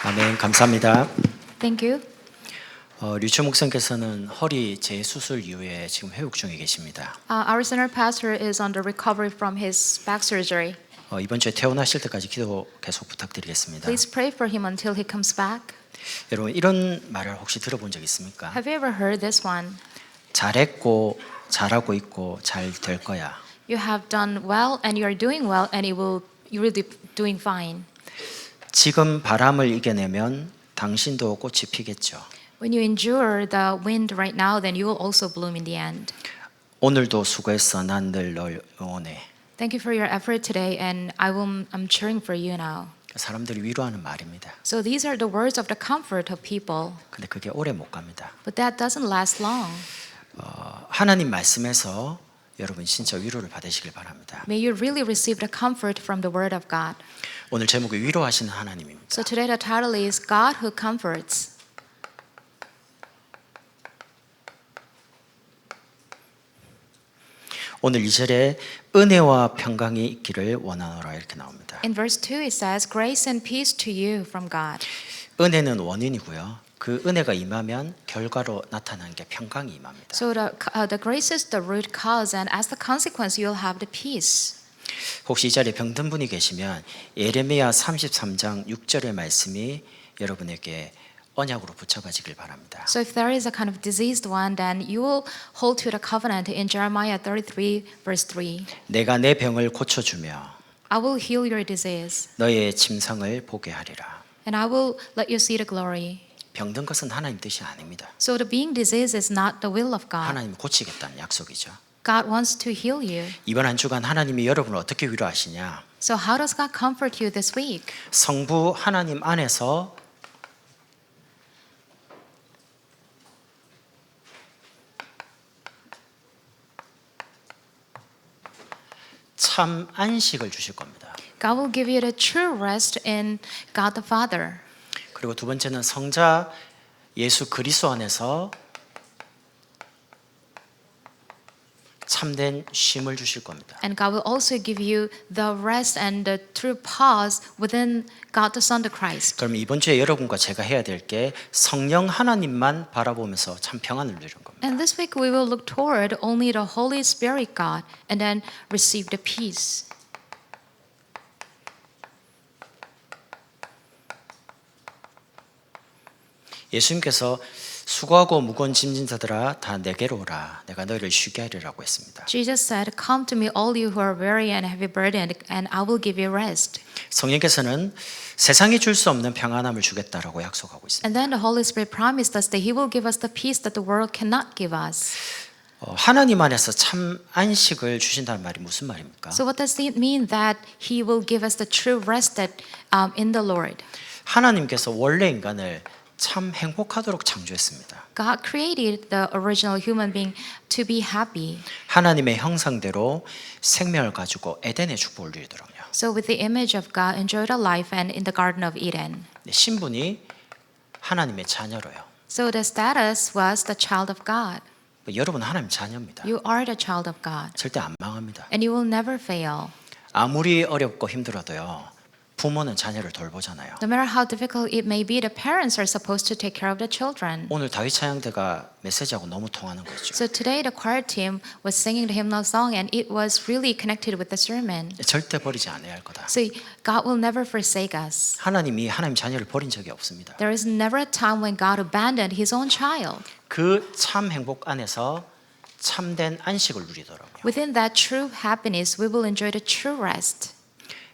아멘. 감사합니다. Thank you. 류초 목사님께서는 허리 재수술 이후에 지금 회복 중에 계십니다. Our senior pastor is on the recovery from his back surgery. 이번 주에 퇴원하실 때까지 기도 계속 부탁드리겠습니다. Please pray for him until he comes back. 여러분 이런 말을 혹시 들어본 적 있습니까? Have you ever heard this one? 잘했고 잘하고 있고 잘 될 거야. You have done well and you are doing well and you will be doing fine. 지금 바람을 이겨내면 당신도 꽃이 피겠죠. When you endure the wind right now, then you will also bloom in the end. 오늘도 수고했어. 난 늘 널 응원해. Thank you for your effort today, and I'm cheering for you now. 사람들이 위로하는 말입니다. So these are the words of the comfort of people, 근데 그게 오래 못 갑니다. but that doesn't last long. 하나님 말씀에서 여러분 진짜 위로를 받으시길 바랍니다. May you really receive the comfort from the Word of God. 오늘 제목이 위로하시는 하나님입니다. So today the title is God who comforts. 오늘 2절에 은혜와 평강이 있기를 원하노라 이렇게 나옵니다. In verse 2 it says, Grace and peace to you from God. 은혜는 원인이고요. 그 은혜가 임하면 결과로 나타나는 게 평강이 임합니다. So the grace is the root cause, and as the consequence you'll have the peace. 혹시 이 자리에 병든 분이 계시면 예레미야 33장 6절의 말씀이 여러분에게 언약으로 붙잡아지길 바랍니다. So if there is a kind of diseased one, then you will hold to the covenant in Jeremiah 33 verse 3. 내가 내 병을 고쳐주며 I will heal your disease, 너의 침상을 보게 하리라. and I will let you see the glory. 병든 것은 하나님 뜻이 아닙니다. So the being diseased is not the will of God. 하나님 고치겠다는 약속이죠. God wants to heal you. 이번 한 주간 하나님이 여러분을 어떻게 위로하시냐? So how does God comfort you this week? 성부 하나님 안에서 참 안식을 주실 겁니다. God will give you the true rest in God the Father. 그리고 두 번째는 성자 예수 그리스도 안에서 참된 쉼을 주실 겁니다. And God will also give you the rest and the true pause within God the Son, the Christ. 그럼 이번 주에 여러분과 제가 해야 될 게 성령 하나님만 바라보면서 참 평안을 누리는 겁니다. And this week we will look toward only the Holy Spirit God and then receive the peace. 예수님께서 수고하고 무거운 짐진 자들아 다 내게로 오라 내가 너희를 쉬게 하리라고 했습니다. Jesus said, Come to me all you who are weary and heavy burdened, and I will give you rest. 성령께서는 세상이 줄 수 없는 평안함을 주겠다라고 약속하고 있습니다. And then the Holy Spirit promised us that He will give us the peace that the world cannot give us. 하나님 안에서 참 안식을 주신다는 말이 무슨 말입니까? So what does it mean that He will give us the true rest that in the Lord? 하나님께서 원래 인간을 참 행복하도록 창조했습니다. God created the original human being to be happy. 하나님의 형상대로 생명을 가지고 에덴의 축복을 누리더라고요. So with the image of God, enjoyed a life and in the Garden of Eden. 신분이 하나님의 자녀로요. So the status was the child of God. 여러분 하나님 자녀입니다. You are the child of God. 절대 안 망합니다. And you will never fail. 아무리 어렵고 힘들어도요. 부모는 자녀를 돌보잖아요. No matter how difficult it may be, the parents are supposed to take care of the children. 오늘 다윗 찬양대가 메시지하고 너무 통하는 거죠. So today the choir team was singing the hymnal song and it was really connected with the sermon. 절대 버리지 않아야 할 거다. So God will never forsake us. 하나님이 하나님 자녀를 버린 적이 없습니다. There is never a time when God abandoned His own child. 그 참 행복 안에서 참된 안식을 누리더라고요. Within that true happiness, we will enjoy the true rest.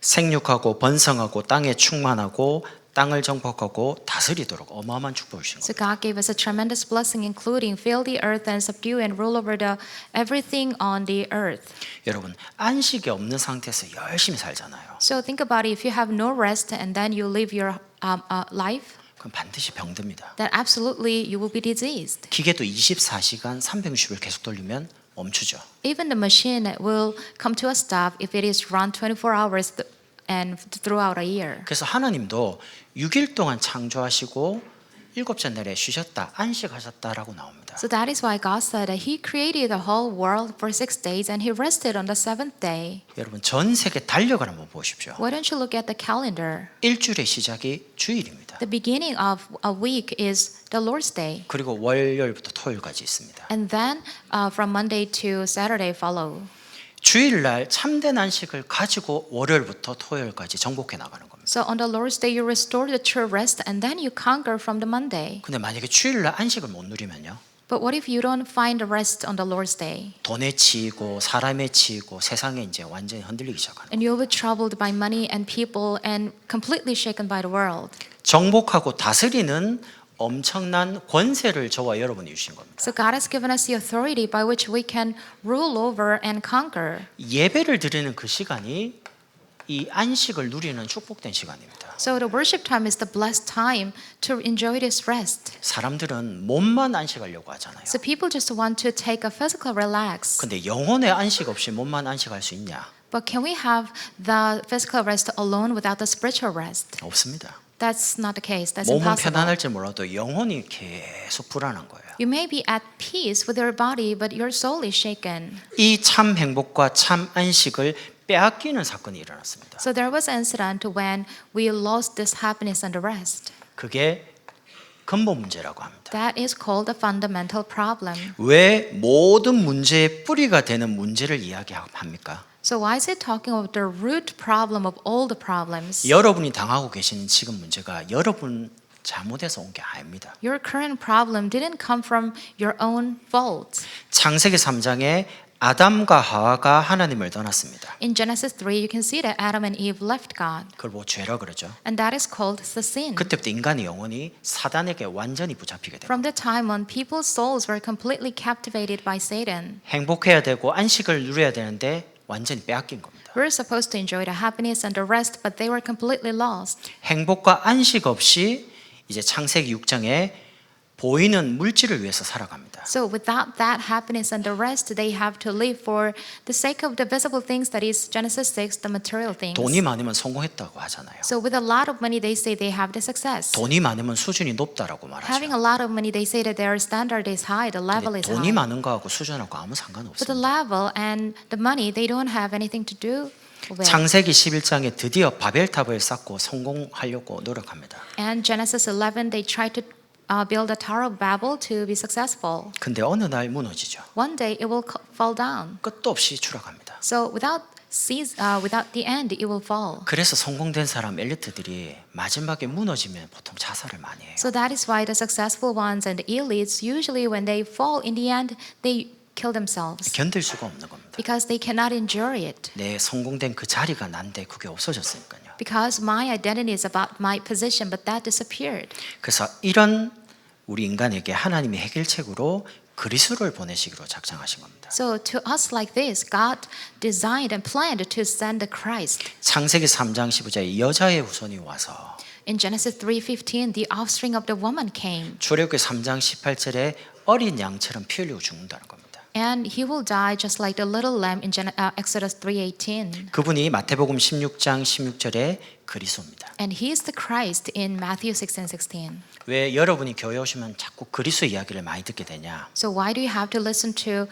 생육하고 번성하고 땅에 충만하고 땅을 정복하고 다스리도록 어마어마한 축복을 주신 So 겁니다. God gave us a tremendous blessing, including fill the earth and subdue and rule over the everything on the earth. 여러분 안식이 없는 상태에서 열심히 살잖아요. So think about it. If you have no rest and then you live your life, 그럼 반드시 병듭니다. then absolutely you will be diseased. 기계도 24시간 360을 계속 돌리면 멈추죠. Even the machine will come to a stop if it is run 24 hours and throughout a year. 그래서 하나님도 6일 동안 창조하시고 일곱째 날에 쉬셨다, 안식하셨다라고 나옵니다. So that is why God said that He created the whole world for 6 days and He rested on the seventh day. 여러분 전 세계 달력을 한번 보십시오. Why don't you look at the calendar? 일주일의 시작이 주일입니다. The beginning of a week is the Lord's Day. 그리고 월요일부터 토요일까지 있습니다. And then from Monday to Saturday follow. 주일날 참된 안식을 가지고 월요일부터 토요일까지 정복해 나가는 겁니다. So on the Lord's Day you restore the true rest and then you conquer from the Monday. 근데 만약에 주일날 안식을 못 누리면요. But what if you don't find rest on the Lord's Day? 돈에 치이고 사람에 치이고 세상에 이제 완전히 흔들리기 시작하는 거예요. And you'll be troubled by money and people and completely shaken by the world. 정복하고 다스리는 엄청난 권세를 저와 여러분이 주신 겁니다. So God has given us the authority by which we can rule over and conquer. 예배를 드리는 그 시간이 이 안식을 누리는 축복된 시간입니다. So the worship time is the blessed time to enjoy this rest. 사람들은 몸만 안식하려고 하잖아요. So people just want to take a physical relax. 근데 영혼의 안식 없이 몸만 안식할 수 있냐? But can we have the physical rest alone without the spiritual rest? 없습니다. That's not the case. That's 몸은 impossible. 편안할지 몰라도 영혼이 계속 불안한 거예요. You may be at peace with your body, but your soul is shaken. 이 참 행복과 참 안식을 빼앗기는 사건이 일어났습니다. So there was an incident when we lost this happiness and the rest. 그게 근본 문제라고 합니다. That is called a fundamental problem. 왜 모든 문제의 뿌리가 되는 문제를 이야기합니까? So why is it talking about the root problem of all the problems? 여러분이 당하고 계시는 지금 문제가 여러분 잘못해서 온 게 아닙니다. Your current problem didn't come from your own fault. 창세기 3장에 아담과 하와가 하나님을 떠났습니다. In Genesis 3, you can see that Adam and Eve left God. 그걸 뭐 죄라 그러죠. And that is called the sin. 그때부터 인간의 영혼이 사단에게 완전히 붙잡히게 됩니다. From the time when people's souls were completely captivated by Satan. 행복해야 되고 안식을 누려야 되는데 완전히 빼앗긴 겁니다. We're supposed to enjoy the happiness and the rest, but they were completely lost. 행복과 안식 없이 이제 창세기 6장에 보이는 물질을 위해서 살아갑니다. So without that happiness and the rest, they have to live for the sake of the visible things, that is Genesis 6, the material things. 돈이 많으면 성공했다고 하잖아요. So with a lot of money, they say they have the success. 돈이 많으면 수준이 높다라고 Having 말하죠. a lot of money, they say that their standard is high, the level is 돈이 high. 많은 거하고 수준하고 아무 But the 상관없습니다. level and the money, they don't have anything to do with. 창세기 11장에 드디어 바벨탑을 쌓고 성공하려고 노력합니다. And Genesis 11, they try to build a Tower of Babel to be successful. 근데 어느 날 무너지죠. One day it will fall down. 끝도 없이 추락합니다. So without the end, it will fall. 그래서 성공된 사람 엘리트들이 마지막에 무너지면 보통 자살을 많이 해요. So that is why the successful ones and the elites, usually when they fall in the end, they kill themselves 견딜 수가 없는 겁니다. because they cannot endure it. 내 성공된 그 자리가 난데 그게 없어졌으니까요. Because my identity is about my position, but that disappeared. 그래서 이런 우리 인간에게 하나님이 해결책으로 그리스도를 보내시기로 작정하신 겁니다. So to us like this, God designed and planned to send the Christ. 창세기 3장 15절에 여자의 후손이 와서 In Genesis 3:15, the offspring of the woman came, 출애굽기 3장 18절에 어린 양처럼 피 흘리고 죽는다는 겁니다. and he will die just like the little lamb in Exodus 3:18. 그분이 마태복음 16장 16절에 그리스도입니다. And he is the Christ in Matthew 6:16. 왜 여러분이 교회 오시면 자꾸 그리스도 이야기를 많이 듣게 되냐? So why do you have to listen to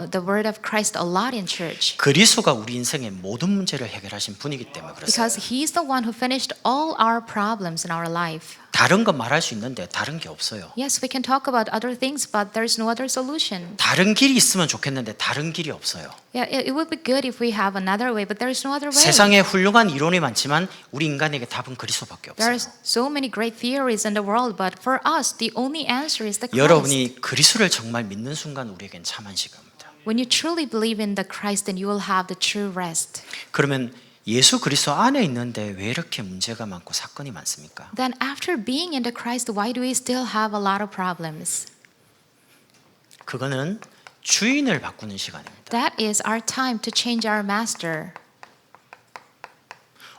the word of Christ a lot in church? 그리스도가 우리 인생의 모든 문제를 해결하신 분이기 때문에 그렇습니다. Because he is the one who finished all our problems in our life. 다른 건 말할 수 있는데 다른 게 없어요. Yes, we can talk about other things, but there's no other solution. 다른 길이 있으면 좋겠는데 다른 길이 없어요. Yeah, it would be good if we have another way, but there's no other way. 세상에 훌륭한 이론이 많지만 우리 인간에게 답은 그리스도밖에 없어요. There's so many great theories in the world, but for us, the only answer is the Christ. 여러분이 그리스도를 정말 믿는 순간 우리에겐 참 안식입니다. When you truly believe in the Christ, then you will have the true rest. 그러면 예수 그리스도 안에 있는데 왜 이렇게 문제가 많고 사건이 많습니까? Then after being in the Christ, why do we still have a lot of problems? 그거는 주인을 바꾸는 시간입니다. That is our time to change our master.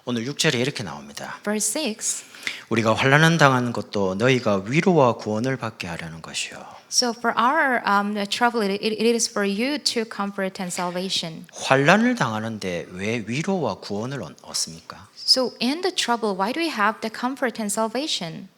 오늘 6절에 이렇게 나옵니다. Verse 6. 우리가 환난을 당하는 것도 너희가 위로와 구원을 받게 하려는 것이요. So for our trouble, it is for you to comfort and salvation. 환난을 당하는데 왜 위로와 구원을 얻습니까? So in the trouble, why do we have the comfort and salvation?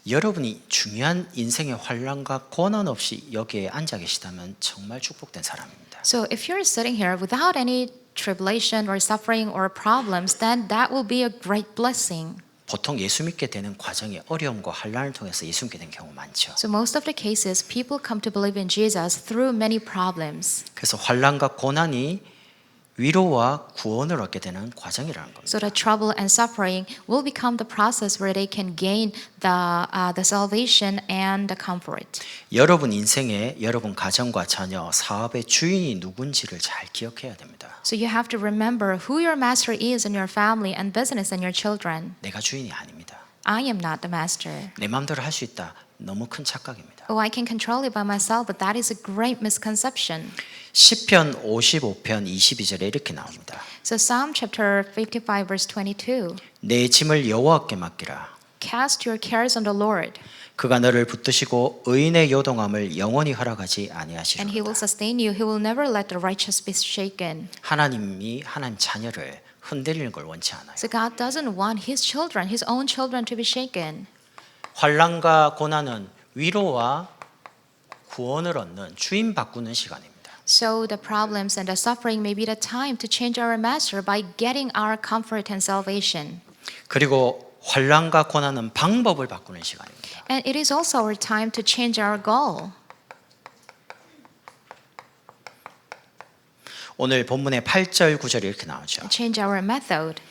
여러분이 중요한 인생의 환란과 고난 없이 여기에 앉아 계시다면 정말 축복된 사람입니다. So if you're sitting here without any tribulation or suffering or problems, then that will be a great blessing. 보통 예수 믿게 되는 과정이 어려움과 환란을 통해서 예수 믿게 된 경우 많죠. So most of the cases, people come to believe in Jesus through many problems. 그래서 환란과 고난이 위로와 구원을 얻게 되는 과정이라는 겁니다. So the trouble and suffering will become the process where they can gain the salvation and the comfort. 여러분 인생에 여러분 가정과 자녀, 사업의 주인이 누군지를 잘 기억해야 됩니다. So you have to remember who your master is in your family and business and your children. 내가 주인이 아닙니다. I am not the master. 내 마음대로 할 수 있다. 너무 큰 착각입니다. Oh, I can control it by myself, but that is a great misconception. 시편 55편 22절에 이렇게 나옵니다. So Psalm chapter 55 verse 22. 내 짐을 여호와께 맡기라. Cast your cares on the Lord, 그가 너를 붙드시고 의인의 요동함을 영원히 허락하지 and He will 아니하시리로다. sustain you. He will never let the righteous be shaken. 하나님이 하나님 자녀를 흔들리는 걸 원치 않아요. So God doesn't want His children, His own children, to be shaken. 환난과 고난은 위로와 구원을 얻는 주인 바꾸는 시간입니다. So the problems and the suffering may be the time to change our master by getting our comfort and salvation. 그리고 환난과 고난은 방법을 바꾸는 시간입니다. And it is also our time to change our goal. 오늘 본문의 8절 9절이 이렇게 나오죠. Change our method.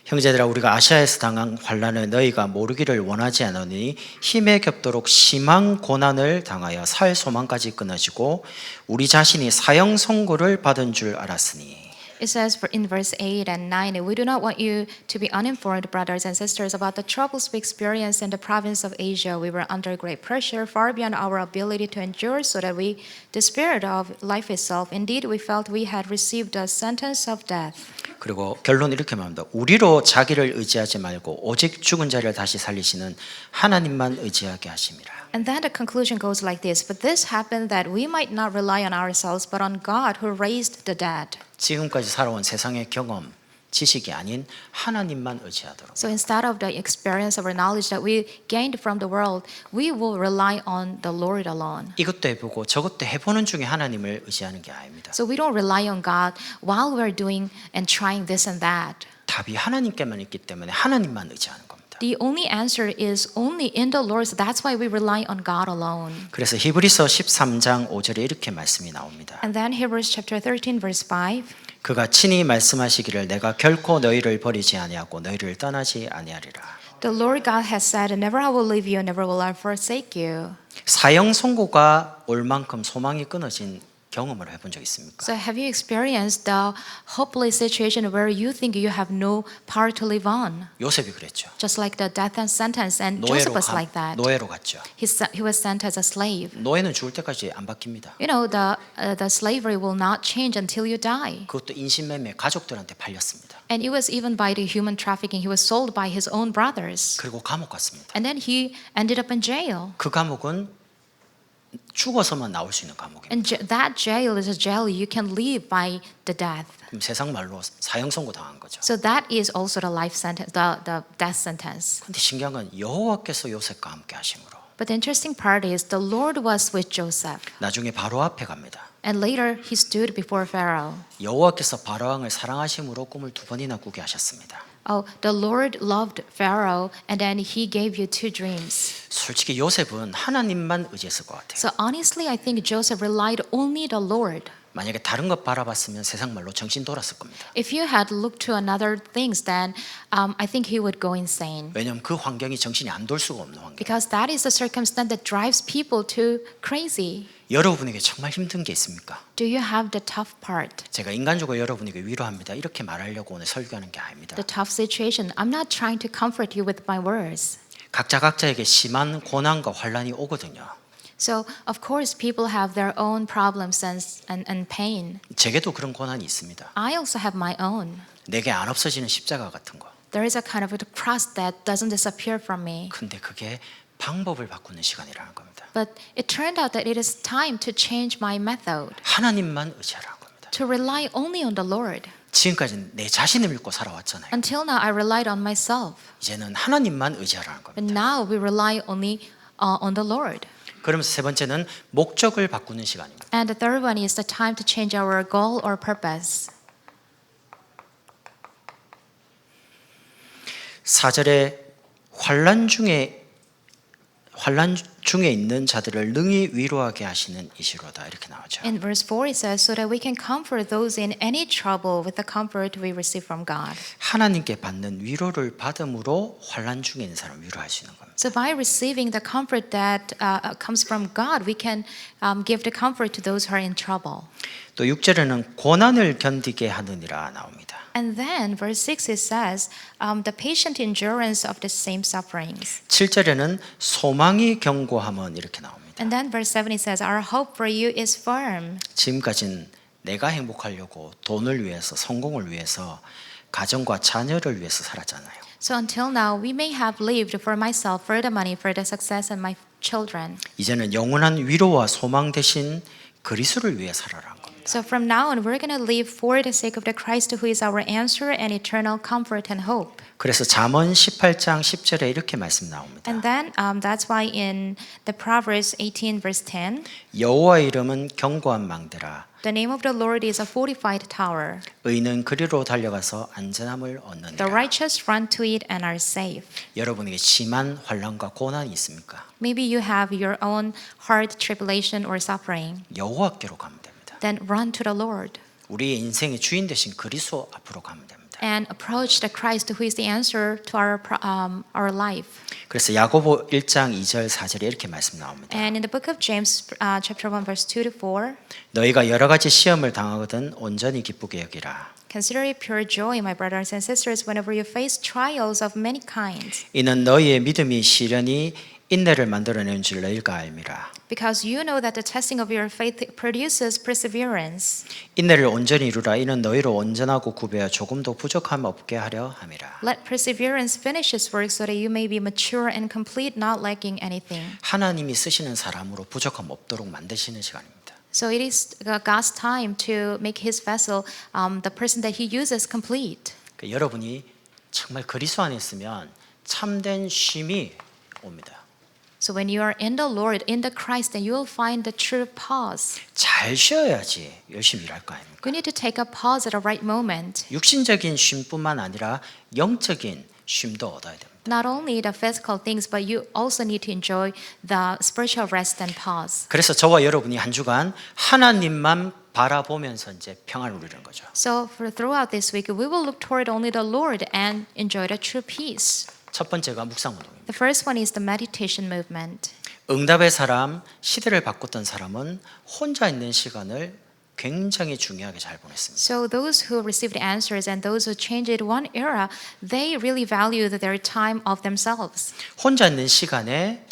형제들아 우리가 아시아에서 당한 환난을 너희가 모르기를 원하지 않으니 힘에 겹도록 심한 고난을 당하여 살 소망까지 끊어지고 우리 자신이 사형 선고를 받은 줄 알았으니. It says in verse 8 and 9, we do not want you to be uninformed, brothers and sisters, about the troubles we experienced in the province of Asia. We were under great pressure, far beyond our ability to endure, so that we despaired of life itself. Indeed, we felt we had received a sentence of death. 그리고 결론 이렇게 말합니다. 우리로 자기를 의지하지 말고 오직 죽은 자를 다시 살리시는 하나님만 의지하게 하심이라. And then the conclusion goes like this: But this happened that we might not rely on ourselves, but on God who raised the dead. 지금까지 살아온 세상의 경험, 지식이 아닌 하나님만 의지하도록. So instead of the experience of our knowledge that we gained from the world, we will rely on the Lord alone. 이것도 해보고 저것도 해보는 중에 하나님을 의지하는 게 아닙니다. So we don't rely on God while we're doing and trying this and that. 답이 하나님께만 있기 때문에 하나님만 의지하는 겁니다. The only answer is only in the Lord. So that's why we rely on God alone. 그래서 히브리서 13장 5절에 이렇게 말씀이 나옵니다. And then Hebrews chapter 13 verse 5. 그가 친히 말씀하시기를 내가 결코 너희를 버리지 아니하고 너희를 떠나지 아니하리라. The Lord God has said, "Never I will leave you, never will I forsake you." 사형 선고가 올 만큼 소망이 끊어진 경험을 해본 적 있습니까? So have you experienced the hopeless situation where you think you have no power to live on? 요셉이 그랬죠. Just like the death and sentence, and Joseph was like that. 노예로 갔죠. He was sent as a slave. 노예는 죽을 때까지 안 바뀝니다. You know, the slavery will not change until you die. 그것도 인신매매 가족들한테 팔렸습니다. And it was even by the human trafficking. He was sold by his own brothers. 그리고 감옥 갔습니다. And then he ended up in jail. 그 감옥은 죽어서만 나올 수 있는 감옥입니다. And that jail is a jail you can leave by the death. 그럼 세상 말로 사형 선고 당한 거죠. So that is also the life sentence, the death sentence. 근데 신기한 건 여호와께서 요셉과 함께 하심으로 But the interesting part is the Lord was with Joseph. 나중에 바로 앞에 갑니다. And later he stood before Pharaoh. 여호와께서 바로 왕을 사랑하심으로 꿈을 2번이나 꾸게 하셨습니다. Oh, the Lord loved Pharaoh, and then he gave you 2 dreams. 솔직히 요셉은 하나님만 의지했을 것 같아요. So honestly, I think Joseph relied only the Lord. 만약에 다른 것 바라봤으면 세상 말로 정신 돌았을 겁니다. If you had looked to another things, then I think he would go insane. 왜냐하면 그 환경이 정신이 안 돌 수가 없는 환경. Because that is the circumstance that drives people to crazy. 여러분에게 정말 힘든 게 있습니까? Do you have the tough part? 제가 인간적으로 여러분에게 위로합니다. 이렇게 말하려고 오늘 설교하는 게 아닙니다. The tough situation. I'm not trying to comfort you with my words. 각자에게 심한 고난과 환란이 오거든요. So, of course, people have their own problems and pain. 제게도 그런 고난이 있습니다. I also have my own. 내게 안 없어지는 십자가 같은 거. There is a kind of a cross that doesn't disappear from me. 근데 그게 방법을 바꾸는 시간이라는 겁니다. But it turned out that it is time to change my method, 하나님만 의지하라는 겁니다. to rely only on the Lord. 지금까지는 내 자신을 믿고 살아왔잖아요. Until now, I relied on myself. 이제는 하나님만 의지하라는 겁니다. But now we rely only on the Lord. 그러면서 세 번째는 목적을 바꾸는 시간입니다. And the third one is the time to change our goal or purpose. 4절에 환난 중에 있는 자들을 능히 위로하게 하시는 이시로다 이렇게 나오죠. In verse 4 it says, so that we can comfort those in any trouble with the comfort we receive from God. 하나님께 받는 위로를 받음으로 환난 중에 있는 사람을 위로할 수 있는 겁니다. So by receiving the comfort that comes from God, we can give the comfort to those who are in trouble. 또 6절에는 고난을 견디게 하느니라 나옵니다. And then verse 6 it says, the patient endurance of the same sufferings. 7절에는 소망이 견고함은 이렇게 나옵니다. And then verse 7 it says, our hope for you is firm. 지금까지는 내가 행복하려고 돈을 위해서 성공을 위해서 가정과 자녀를 위해서 살았잖아요. So until now, we may have lived for myself, for the money, for the success of my children. 이제는 영원한 위로와 소망 대신 그리스도를 위해 살아라는 겁니다. So from now on, we're going to live for the sake of the Christ who is our answer and eternal comfort and hope. 그래서 잠언 18장 10절에 이렇게 말씀 나옵니다. And then that's why in the Proverbs 18 verse 10, 여호와의 이름은 견고한 망대라. the name of the Lord is a fortified tower. 의인은 그리로 달려가서 안전함을 The 얻느니라. righteous run to it and are safe. 여러분에게 심한 환난과 고난이 있습니까? Maybe you have your own hard tribulation or suffering. 여호와께로 가면 됩니다. Then run to the Lord 우리의 인생의 주인 되신 그리스도 앞으로 가면 됩니다. and approach the Christ who is the answer to our life. 그래서 야고보 1장 2절 4절에 이렇게 말씀 나옵니다. And in the book of James, chapter 1, verse 2 to 4, 너희가 여러 가지 시험을 당하거든 온전히 기쁘게 여기라. consider it pure joy, my brothers and sisters, whenever you face trials of many kinds, 이는 너희의 믿음이 시련이 인내를 만들어내는 줄 너희가 알미라. because you know that the testing of your faith produces perseverance. 인내를 온전히 이루라. 이는 너희로 온전하고 구배어 조금도 부족함 없게 하려 함이라. Let perseverance finish its work so that you may be mature and complete, not lacking anything. 하나님이 쓰시는 사람으로 부족함 없도록 만드시는 시간입니다. So it is God's time to make His vessel, the person that He uses, complete. 그러니까 여러분이 정말 그리스도 안에 있으면 참된 쉼이 옵니다. So when you are in the Lord, in the Christ, then you will find the true pause. 잘 쉬어야지 열심히 일할 거 아닙니까? We need to take a pause at the right moment. 육신적인 쉼뿐만 아니라 영적인 쉼도 얻어야 됩니다. Not only the physical things, but you also need to enjoy the spiritual rest and pause. 그래서 저와 여러분이 한 주간 하나님만 바라보면서 이제 평안을 누리는 거죠. So for throughout this week, we will look toward only the Lord and enjoy the true peace. 첫 번째가 묵상 운동입니다. The first one is the meditation movement. 응답의 사람, 시대를 바꿨던 사람은 혼자 있는 시간을 굉장히 중요하게 잘 보냈습니다. So those who received answers and those who changed it one era, they really valued their time of themselves. 혼자 있는 시간에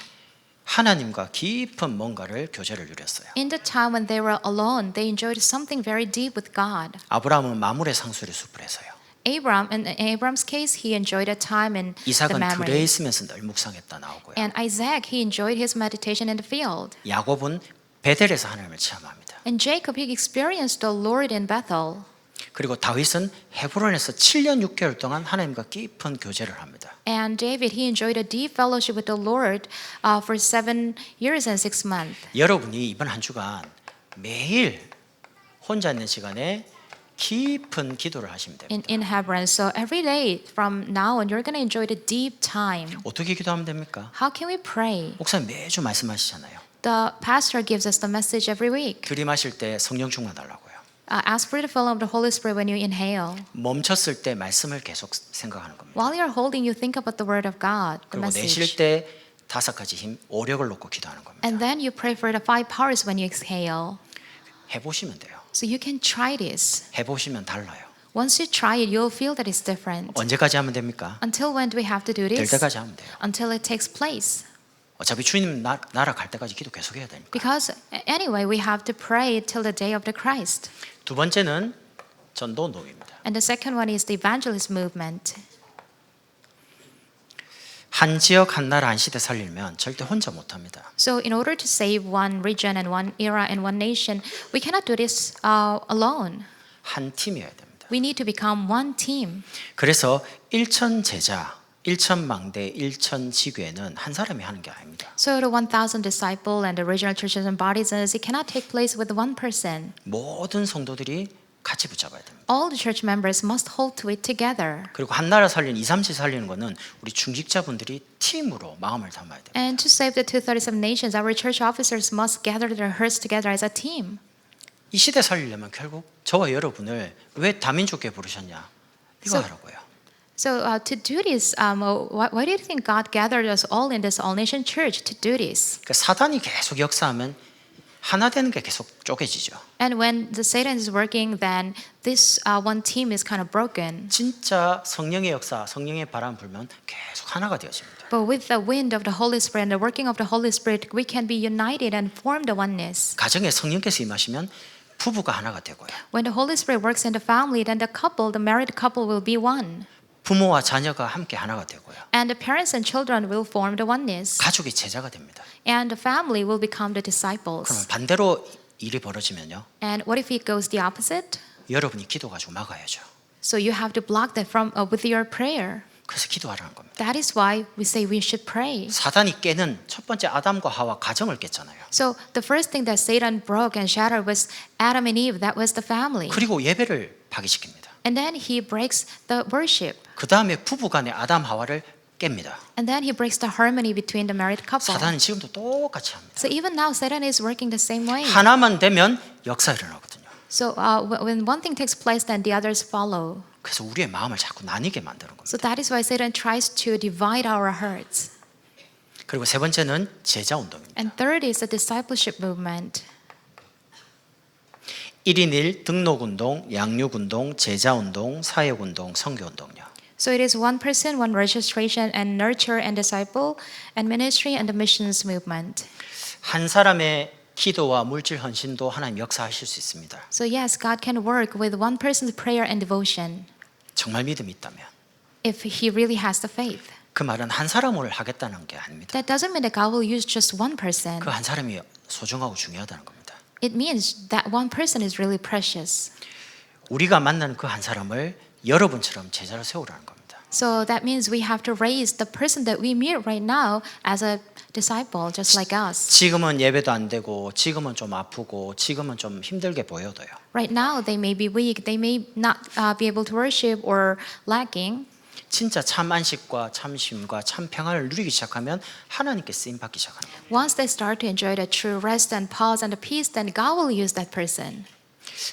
하나님과 깊은 뭔가를 교제를 누렸어요. In the time when they were alone, they enjoyed something very deep with God. 아브라함은 마물의 상수리 숲을 해서요. Abram, in Abram's case, he enjoyed a time in the 이삭은 들에 memory. 있으면서 늘 묵상했다 나오고요. And Isaac, he enjoyed his meditation in the field. 야곱은 베델에서 하나님을 체험합니다. And Jacob, he experienced the Lord in Bethel. 그리고 다윗은 헤브론에서 7년 6개월 동안 하나님과 깊은 교제를 합니다. And David, he enjoyed a deep fellowship with the Lord for 7 years and 6 months. 여러분이 이번 한 주간 매일 혼자 있는 시간에 깊은 기도를 하시면 됩니다. In Hebron. So every day from now on, you're going to enjoy the deep time. 어떻게 기도하면 됩니까? How can we pray? 목사님 매주 말씀하시잖아요. The pastor gives us the message every week. 들이마실 때 성령 충만 달라고요. Ask for the filling of the Holy Spirit when you inhale. 멈췄을 때 말씀을 계속 생각하는 겁니다. While you're holding, you think about the Word of God, the 그리고 내쉴 message. 때 5가지 힘, 오력을 놓고 기도하는 겁니다. And then you pray for the 5 powers when you exhale. 해보시면 돼요. So you can try this. 해보시면 달라요. Once you try it, you'll feel that it's different. 언제까지 하면 됩니까? Until when do we have to do 될 this? 때까지 하면 돼요. Until it takes place. 어차피 주님 나라 갈 때까지 기도 계속해야 되니까. Because anyway, we have to pray till the day of the Christ. 두 번째는 전도 운동입니다. And the second one is the evangelist movement. 한 지역, 한 나라, 한 시대 살리려면 절대 혼자 못합니다. So in order to save one region and one era and one nation, we cannot do this alone. 한 팀이어야 됩니다. We need to become one team. 그래서 일천 제자, 일천 망대, 일천 지교회는 한 사람이 하는 게 아닙니다. So the 1,000 disciple and the regional churches and bodies, it cannot take place with one person. 모든 성도들이 같이 붙잡아야 됩니다. All the church members must hold to it together. 그리고 한 나라 살리는 2, 3지 살리는 거는 우리 중직자분들이 팀으로 마음을 담아야 됩니다. And to save the 237 nations, our church officers must gather their hearts together as a team. 이 시대 살리려면 결국 저와 여러분을 왜 다민족교회 부르셨냐? 이거 하라고요. So to do this, why do you think God gathered us all in this all-nation church to do this? 그러니까 사단이 계속 역사하면 하나 되는 게 계속 쪼개지죠. And when the Satan is working, then this one team is kind of broken. 진짜 성령의 역사, 성령의 바람 불면 계속 하나가 되어집니다. But with the wind of the Holy Spirit and the working of the Holy Spirit, we can be united and form the oneness. 가정에 성령께서 임하시면 부부가 하나가 되고요. When the Holy Spirit works in the family, then the couple, the married couple, will be one. 부모와 자녀가 함께 하나가 되고요. And the parents and children will form the oneness. 가족이 제자가 됩니다. And the family will become the disciples. 그러면 반대로 일이 벌어지면요. And what if it goes the opposite? 여러분이 기도 가지고 막아야죠. So you have to block that from with your prayer. 그래서 기도하라는 겁니다. That is why we say we should pray. 사단이 깨는 첫 번째 아담과 하와 가정을 깼잖아요. So the first thing that Satan broke and shattered was Adam and Eve. That was the family. 그리고 예배를 파기시킵니다. And then he breaks the worship. 그 다음에 부부간의 아담 하와를 깹니다. And then he breaks the harmony between the married couple. 사단은 지금도 똑같이 합니다. So even now, Satan is working the same way. 하나만 되면 역사 일어나거든요. So when one thing takes place, then the others follow. 그래서 우리의 마음을 자꾸 나뉘게 만드는 겁니다. So that is why Satan tries to divide our hearts. 그리고 세 번째는 제자 운동입니다. And third is the discipleship movement. 1인 1 등록 운동, 양육 운동, 제자 운동, 사역 운동, 선교 운동요. So it is one person, one registration, and nurture and disciple, and ministry and the missions movement. 한 사람의 기도와 물질 헌신도 하나님 역사하실 수 있습니다. So yes, God can work with one person's prayer and devotion 정말 믿음이 있다면. if he really has the faith. 그 말은 한 사람을 하겠다는 게 아닙니다. That doesn't mean that God will use just one person. 그 한 사람이 소중하고 중요하다는 겁니다. It means that one person is really precious. 우리가 만나는 그 한 사람을 여러분처럼 제자로 세우라는 겁니다. So that means we have to raise the person that we meet right now as a disciple, just like us. 지금은 예배도 안 되고 지금은 좀 아프고 지금은 좀 힘들게 보여도요. Right now, they may be weak, they may not be able to worship or lacking. 진짜 참 안식과 참 쉼과 참 평안을 누리기 시작하면 하나님께 쓰임 받기 시작하는 겁니다. Once they start to enjoy the true rest and pause and the peace, then God will use that person.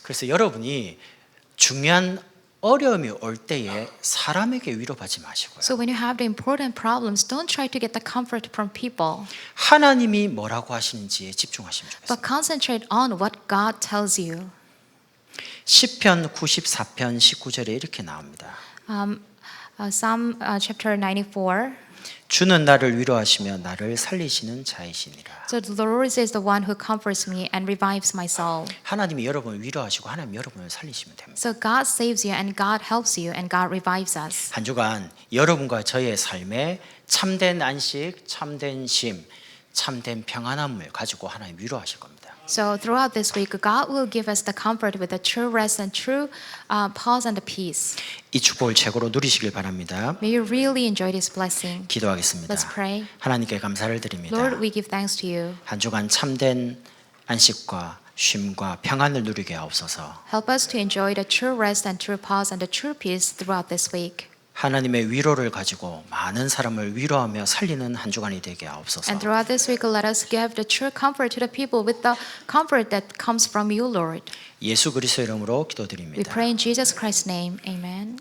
그래서 여러분이 중요한 어려움이 올 때에 사람에게 위로받지 마시고요. So when you have the important problems, don't try to get the comfort from people, 하나님이 뭐라고 하시는지에 집중하시면 좋겠습니다. but concentrate on what God tells you. 시편 94편 19절에 이렇게 나옵니다. Psalm chapter 94. 주는 나를 위로하시며 나를 살리시는 자이시니라. So the Lord is the one who comforts me and revives my soul. 하나님이 여러분을 위로하시고 하나님 여러분을 살리시면 됩니다. So God saves you and God helps you and God revives us. 한 주간 여러분과 저의 삶에 참된 안식, 참된 쉼, 참된 평안함을 가지고 하나님 위로하실 겁니다. So throughout this week, God will give us the comfort with the true rest and true pause and the peace. 이 축복을 최고로 누리시길 바랍니다. May you really enjoy this blessing. 기도하겠습니다. Let's pray. 하나님께 감사를 드립니다. Lord, we give thanks to you. 한 주간 참된 안식과 쉼과 평안을 누리게 하옵소서. Help us to enjoy the true rest and true pause and the true peace throughout this week. 하나님의 위로를 가지고 많은 사람을 위로하며 살리는 한 주간이 되게 하옵소서. And throughout this week, let us give the true comfort to the people with the comfort that comes from you, Lord. 예수 그리스도 이름으로 We 기도드립니다. pray in Jesus Christ's name. Amen.